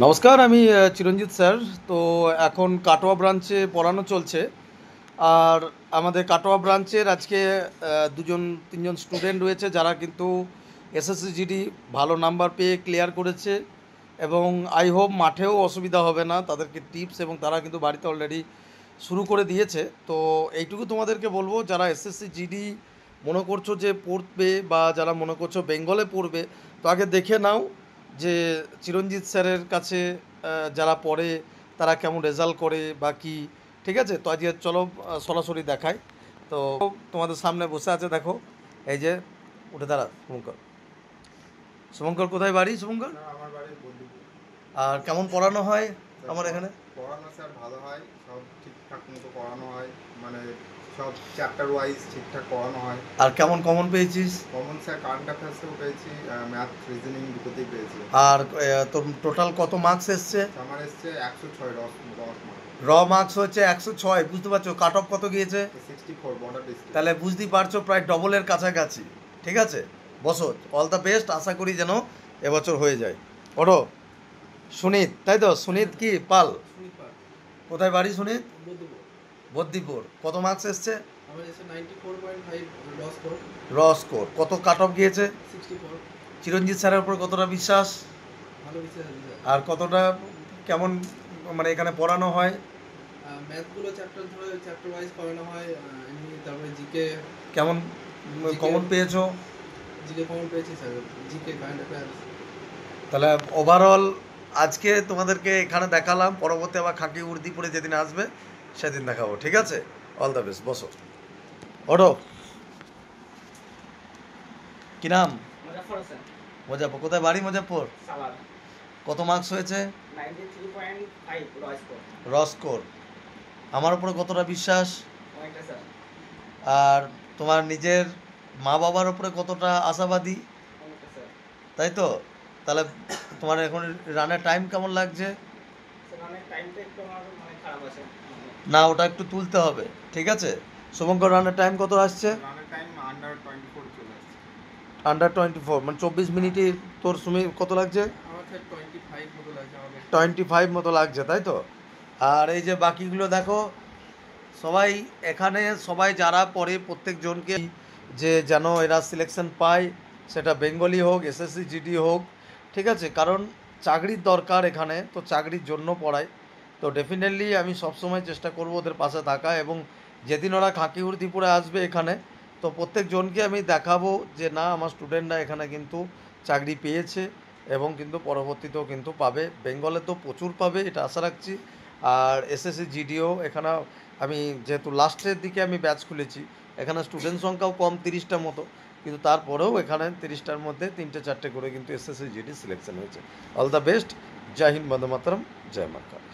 নমস্কার, আমি চিরঞ্জিত স্যার। তো এখন কাটোয়া ব্রাঞ্চে পড়ানো চলছে। আর আমাদের কাটোয়া ব্রাঞ্চের আজকে দুজন তিনজন স্টুডেন্ট রয়েছে যারা কিন্তু এসএসসি জিডি ভালো নাম্বার পেয়ে ক্লিয়ার করেছে, এবং আই হোপ মাঠেও অসুবিধা হবে না, তাদেরকে টিপস এবং তারা কিন্তু বাড়িতে অলরেডি শুরু করে দিয়েছে। তো এইটুকু তোমাদেরকে বলবো, যারা এসএসসি জিডি মনে করছো যে পড়বে, বা যারা মনে করছো বেঙ্গলে পড়বে, তো আগে দেখে নাও যে চিরঞ্জিত স্যারের কাছে যারা পড়ে তারা কেমন রেজাল্ট করে বা কি। ঠিক আছে, তো আজকে চলো সরাসরি দেখাই। তো তোমাদের সামনে বসে আছে, দেখো এই যে, উঠে দাঁড়া শুভঙ্কর। শুভঙ্কর কোথায় বাড়ি শুভঙ্কর? আমার বাড়ি বন্ধুপুর। আর কেমন পড়ানো হয় আমার এখানে? পড়ানো স্যার ভালো হয়, সব ঠিকঠাক মতো পড়ানো হয়, মানে সব চ্যাপ্টার ওয়াইজ ঠিকঠাক পড়ানো হয়। আর কেমন কমন পেয়েছিস? কমন স্যার কারেন্ট অ্যাফেয়ার্সেও পেয়েছি, ম্যাথ রিজনিং দুটোতেই পেয়েছি। আর তোর টোটাল কত মার্কস এসছে? আমার এসছে 106 10 মার্ক। র মার্কস হচ্ছে 106, বুঝতে পারছো কাট অফ কত গিয়েছে? 64 বর্ডার ডিস্ট্রিক্ট। তাহলে বুঝতেই পারছো প্রায় ডবলের কাছাকাছি। ঠিক আছে, বসো, অল দ্য বেস্ট, আশা করি যেন এবছর হয়ে যায়। ওঠো। সুনীত, তাই তো? সুনীত কি পাল? কোথায় বাড়ি সুনীত? বদ্দিপুর। কত মার্কস এসছে? র স্কোর কত? কাট অফ গিয়েছে? চিরঞ্জিত স্যারের উপর কতটা বিশ্বাস? আর কতটা কেমন মানে এখানে পড়ানো হয়? ম্যাথগুলো চ্যাপ্টার ওয়াইজ পড়ানো হয়। এমনি তারপরে জিকে কেমন কমন পেয়েছো? জিকে কমন পেয়েছি স্যার, জিকে কারেন্ট অ্যাফেয়ার্স। তাহলে ওভারঅল আজকে তোমাদেরকে এখানে দেখালাম, পরবর্তী আবার খাকি উর্দিপুরে যেদিন আসবে সেদিন দেখাবো। ঠিক আছে, অল দ্য বেস্ট, বসো। ওঠো। কি নাম? মুজাফর। কোথায় বাড়ি মুজাফর? কত মার্কস হয়েছে? 93.5 র স্কোর। আমার উপরে কতটা বিশ্বাস? আর তোমার নিজের মা বাবার উপরে কতটা আশাবাদী? তাই তো? তাহলে তোমার এখন রানের টাইম কেমন লাগছে? না, ওটা একটু তুলতে হবে। ঠিক আছে, শুভঙ্কর রানের টাইম কত আসছে? রানের টাইম আন্ডার 24 চলে আসছে। আন্ডার 24, মানে 24 মিনিটই। তোর সুমি কত লাগছে? আমার স্যার 25 মতো লাগছে আমাদের। 25 মতো লাগছে, তাই তো? আর এই যে বাকিগুলো দেখো, সবাই এখানে সবাই যারা পড়ে প্রত্যেকজনকে যে যেন এরা সিলেকশন পায়, সেটা বেঙ্গলি হোক, এসএসসি জিডি হোক। ঠিক আছে, কারণ চাকরির দরকার এখানে, তো চাকরির জন্য পড়ায়। তো ডেফিনেটলি আমি সবসময় চেষ্টা করব ওদের পাশে থাকা, এবং যেদিন ওরা খাকি উর্দিপুরে আসবে এখানে, তো প্রত্যেকজনকে আমি দেখাবো যে না, আমার স্টুডেন্টরা এখানে কিন্তু চাকরি পেয়েছে, এবং কিন্তু পরবর্তীতেও কিন্তু পাবে। বেঙ্গলে তো প্রচুর পাবে, এটা আশা রাখছি। আর এসএসসি জিডিও এখানে, আমি যেহেতু লাস্টের দিকে আমি ব্যাচ খুলেছি, এখানে স্টুডেন্ট সংখ্যাও কম, 30টার মতো, কিন্তু তারপরেও এখানে 30টার মধ্যে 3-4টে করে কিন্তু এসএসসি জিডি সিলেকশন হয়েছে। All the best. জয় হিন্দ, বন্দে মাতরম, জয় মা কালী।